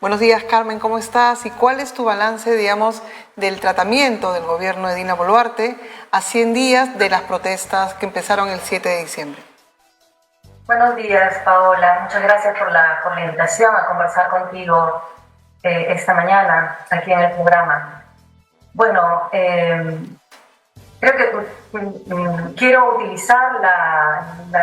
Buenos días, Carmen, ¿cómo estás? ¿Y cuál es tu balance, digamos, del tratamiento del gobierno de Dina Boluarte a 100 días de las protestas que empezaron el 7 de diciembre? Buenos días, Paola. Muchas gracias por la invitación a conversar contigo esta mañana aquí en el programa. Bueno, creo que quiero utilizar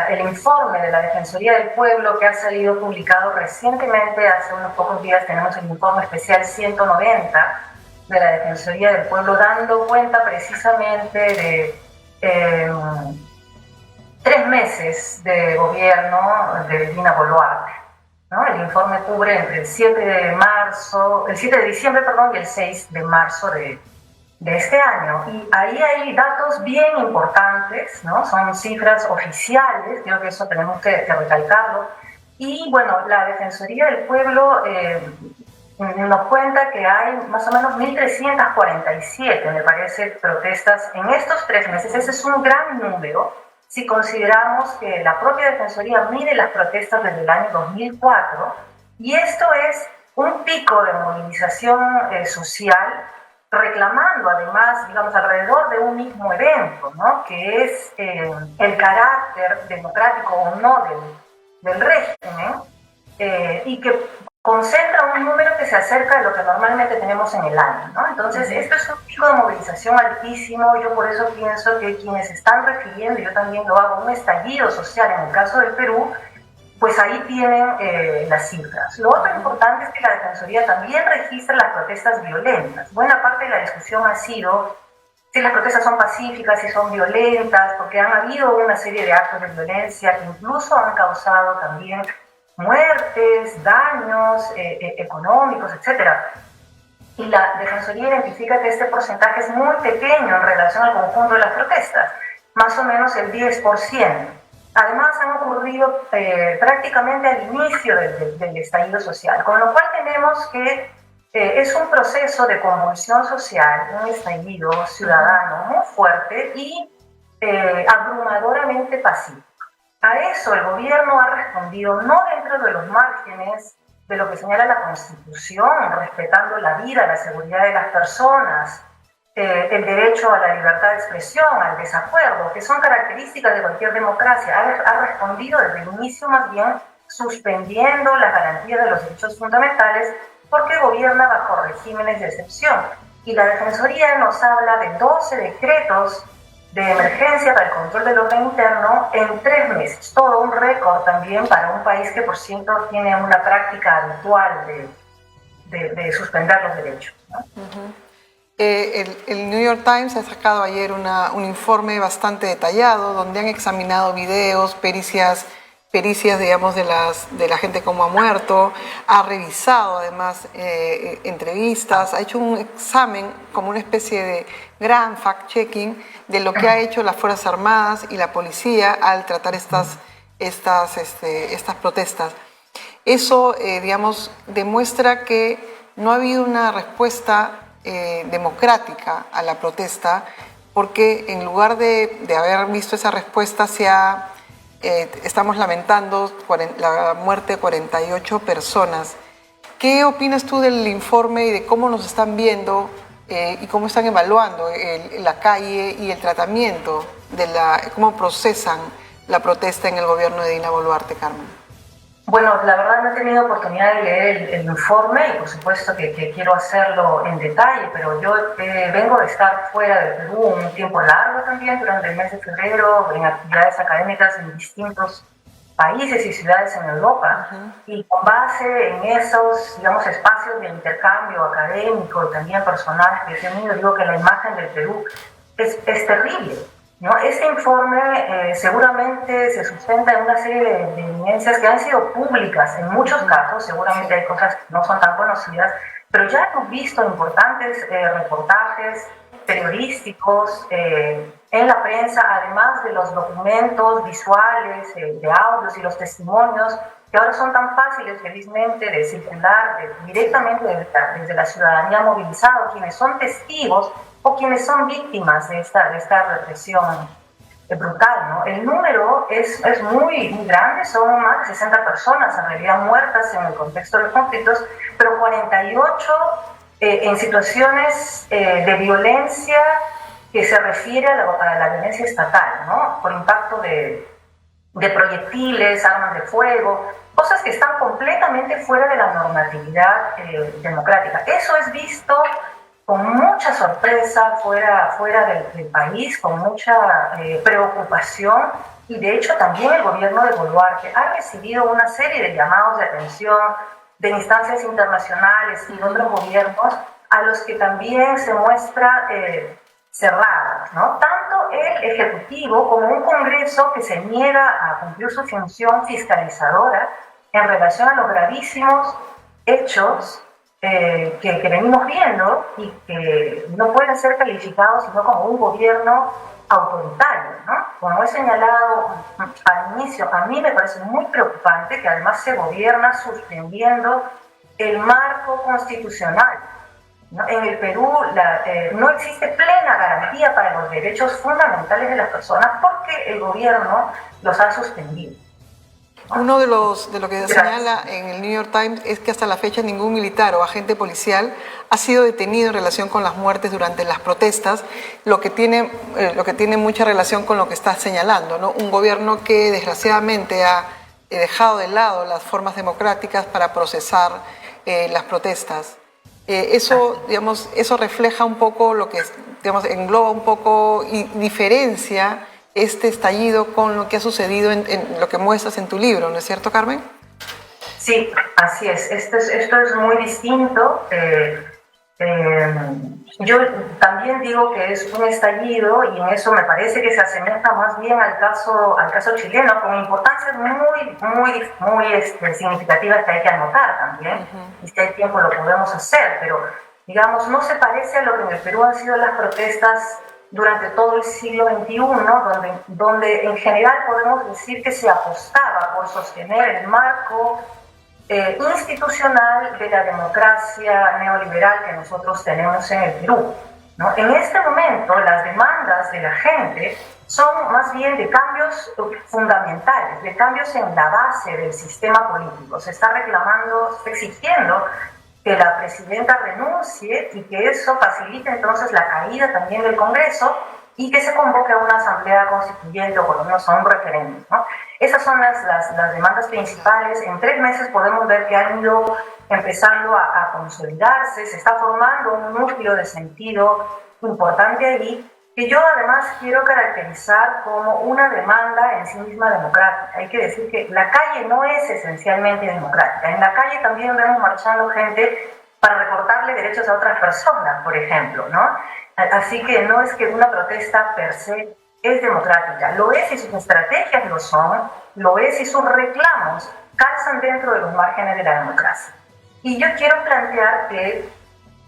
el informe de la Defensoría del Pueblo que ha salido publicado recientemente. Hace unos pocos días tenemos el informe especial 190 de la Defensoría del Pueblo, dando cuenta precisamente de 3 meses de gobierno de Dina Boluarte, ¿no? El informe cubre entre el 7 de diciembre, y el 6 de marzo de este año. Y ahí hay datos bien importantes, ¿no? Son cifras oficiales, creo que eso tenemos que recalcarlo. Y bueno, la Defensoría del Pueblo nos cuenta que hay más o menos 1.347, me parece, protestas en estos 3 meses. Ese es un gran número si consideramos que la propia Defensoría mide las protestas desde el año 2004, y esto es un pico de movilización social, reclamando además, digamos, alrededor de un mismo evento, ¿no? Que es el carácter democrático o no del régimen, y que concentra un número que se acerca a lo que normalmente tenemos en el año, ¿no? Entonces, esto es un pico de movilización altísimo. Yo por eso pienso que quienes están refiriendo, yo también lo hago, un estallido social en el caso del Perú, pues ahí tienen las cifras. Lo otro importante es que la Defensoría también registra las protestas violentas. Buena parte de la discusión ha sido si las protestas son pacíficas, si son violentas, porque han habido una serie de actos de violencia que incluso han causado también muertes, daños económicos, etc. Y la Defensoría identifica que este porcentaje es muy pequeño en relación al conjunto de las protestas, más o menos el 10%. Además, han ocurrido prácticamente al inicio del estallido social, con lo cual tenemos que es un proceso de convulsión social, un estallido ciudadano muy fuerte y abrumadoramente pacífico. A eso el gobierno ha respondido no dentro de los márgenes de lo que señala la Constitución, respetando la vida, la seguridad de las personas, el derecho a la libertad de expresión, al desacuerdo, que son características de cualquier democracia. Ha respondido desde el inicio más bien suspendiendo las garantías de los derechos fundamentales porque gobierna bajo regímenes de excepción. Y la Defensoría nos habla de 12 decretos de emergencia para el control del orden interno en 3 meses. Todo un récord también para un país que, por cierto, tiene una práctica habitual de suspender los derechos, ¿no? El New York Times ha sacado ayer un informe bastante detallado donde han examinado videos, pericias, digamos, de la gente cómo ha muerto, ha revisado además entrevistas, ha hecho un examen como una especie de gran fact-checking de lo que ha hecho las Fuerzas Armadas y la policía al tratar estas protestas. Eso, digamos, demuestra que no ha habido una respuesta democrática a la protesta, porque en lugar de haber visto esa respuesta estamos lamentando la muerte de 48 personas. ¿Qué opinas tú del informe y de cómo nos están viendo y cómo están evaluando la calle y el tratamiento cómo procesan la protesta en el gobierno de Dina Boluarte, Carmen? Bueno, la verdad no he tenido oportunidad de leer el informe y por supuesto que quiero hacerlo en detalle, pero yo vengo de estar fuera de Perú un tiempo largo también, durante el mes de febrero, en actividades académicas en distintos países y ciudades en Europa. Y con base en esos, digamos, espacios de intercambio académico y también personal que he tenido, digo que la imagen del Perú es terrible, ¿no? Este informe seguramente se sustenta en una serie de evidencias que han sido públicas en muchos casos. Seguramente hay cosas que no son tan conocidas, pero ya hemos visto importantes reportajes periodísticos en la prensa, además de los documentos visuales, de audios y los testimonios que ahora son tan fáciles, felizmente, de circular directamente desde la ciudadanía movilizada, quienes son testigos o quienes son víctimas de esta represión brutal, ¿no? El número es muy, muy grande, son más de 60 personas en realidad muertas en el contexto de los conflictos, pero 48 en situaciones de violencia que se refiere a la violencia estatal, ¿no? Por impacto de proyectiles, armas de fuego, cosas que están completamente fuera de la normatividad democrática. Eso es visto con mucha sorpresa fuera del país, con mucha preocupación, y de hecho también el gobierno de Boluarte ha recibido una serie de llamados de atención de instancias internacionales y de otros gobiernos a los que también se muestra cerrada, ¿no? Tanto el Ejecutivo como un Congreso que se niega a cumplir su función fiscalizadora en relación a los gravísimos hechos que venimos viendo y que no pueden ser calificados sino como un gobierno autoritario, ¿no? Como he señalado al inicio, a mí me parece muy preocupante que además se gobierna suspendiendo el marco constitucional. ¿No? En el Perú no existe plena garantía para los derechos fundamentales de las personas porque el gobierno los ha suspendido. Uno de lo que señala en el New York Times es que hasta la fecha ningún militar o agente policial ha sido detenido en relación con las muertes durante las protestas, lo que tiene mucha relación con lo que estás señalando, ¿no? Un gobierno que desgraciadamente ha dejado de lado las formas democráticas para procesar las protestas. Eso refleja un poco lo que, digamos, engloba un poco y diferencia este estallido con lo que ha sucedido en lo que muestras en tu libro, ¿no es cierto, Carmen? Sí, así es. Esto es muy distinto. Yo también digo que es un estallido y en eso me parece que se asemeja más bien al caso chileno, con importancias muy significativas que hay que anotar también. Y si hay tiempo lo podemos hacer, pero digamos, no se parece a lo que en el Perú han sido las protestas durante todo el siglo XXI, donde en general podemos decir que se apostaba por sostener el marco institucional de la democracia neoliberal que nosotros tenemos en el Perú, ¿no? En este momento las demandas de la gente son más bien de cambios fundamentales, de cambios en la base del sistema político. Se está reclamando, exigiendo que la presidenta renuncie y que eso facilite entonces la caída también del Congreso y que se convoque a una asamblea constituyente o por lo menos a un referéndum, ¿no? Esas son las demandas principales. En 3 meses podemos ver que han ido empezando a consolidarse, se está formando un núcleo de sentido importante allí, que yo además quiero caracterizar como una demanda en sí misma democrática. Hay que decir que la calle no es esencialmente democrática. En la calle también vemos marchando gente para recortarle derechos a otras personas, por ejemplo, ¿no? Así que no es que una protesta per se es democrática. Lo es si sus estrategias lo son, lo es si sus reclamos calzan dentro de los márgenes de la democracia. Y yo quiero plantear que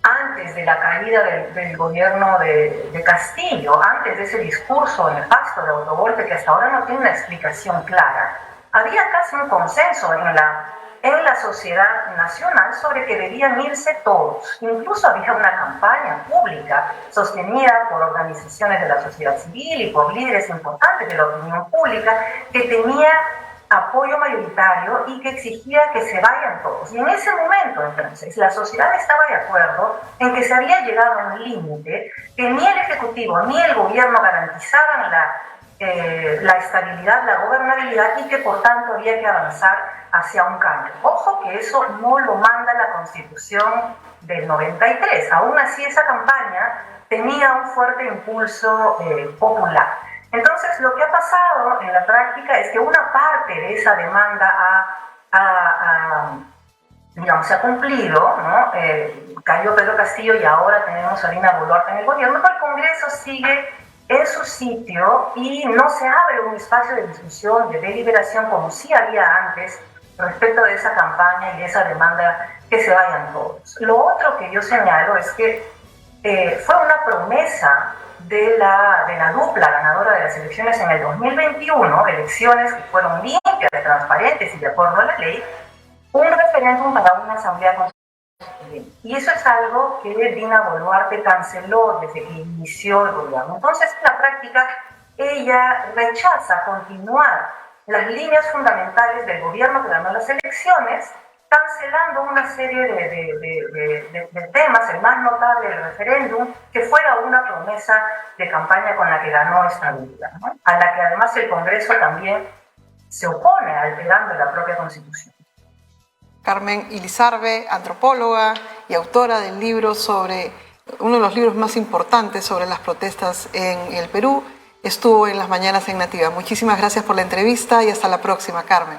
antes de la caída del gobierno de Castillo, antes de ese discurso nefasto de autogolpe que hasta ahora no tiene una explicación clara, había casi un consenso en la sociedad nacional sobre que debían irse todos. Incluso había una campaña pública sostenida por organizaciones de la sociedad civil y por líderes importantes de la opinión pública que tenía apoyo mayoritario y que exigía que se vayan todos. Y en ese momento, entonces, la sociedad estaba de acuerdo en que se había llegado a un límite que ni el Ejecutivo ni el Gobierno garantizaban la estabilidad, la gobernabilidad y que por tanto había que avanzar hacia un cambio. Ojo que eso no lo manda la Constitución del 93. Aún así esa campaña tenía un fuerte impulso popular. Entonces, lo que ha pasado en la práctica es que una parte de esa demanda se ha cumplido, ¿no? Cayó Pedro Castillo y ahora tenemos a Dina Boluarte en el gobierno, pero el Congreso sigue en su sitio y no se abre un espacio de discusión, de deliberación, como sí había antes, respecto de esa campaña y de esa demanda que se vayan todos. Lo otro que yo señalo es que fue una promesa de la dupla ganadora de las elecciones en el 2021, elecciones que fueron limpias, transparentes y de acuerdo a la ley, un referéndum para una asamblea constituyente. Y eso es algo que Dina Boluarte canceló desde que inició el gobierno. Entonces, en la práctica, ella rechaza continuar las líneas fundamentales del gobierno que ganó las elecciones, cancelando una serie de temas, el más notable el referéndum, que fuera una promesa de campaña con la que ganó estabilidad, ¿no? A la que además el Congreso también se opone, alterando la propia Constitución. Carmen Ilizarbe, antropóloga y autora del libro sobre uno de los libros más importantes sobre las protestas en el Perú, estuvo en Las Mañanas en Nativa. Muchísimas gracias por la entrevista y hasta la próxima, Carmen.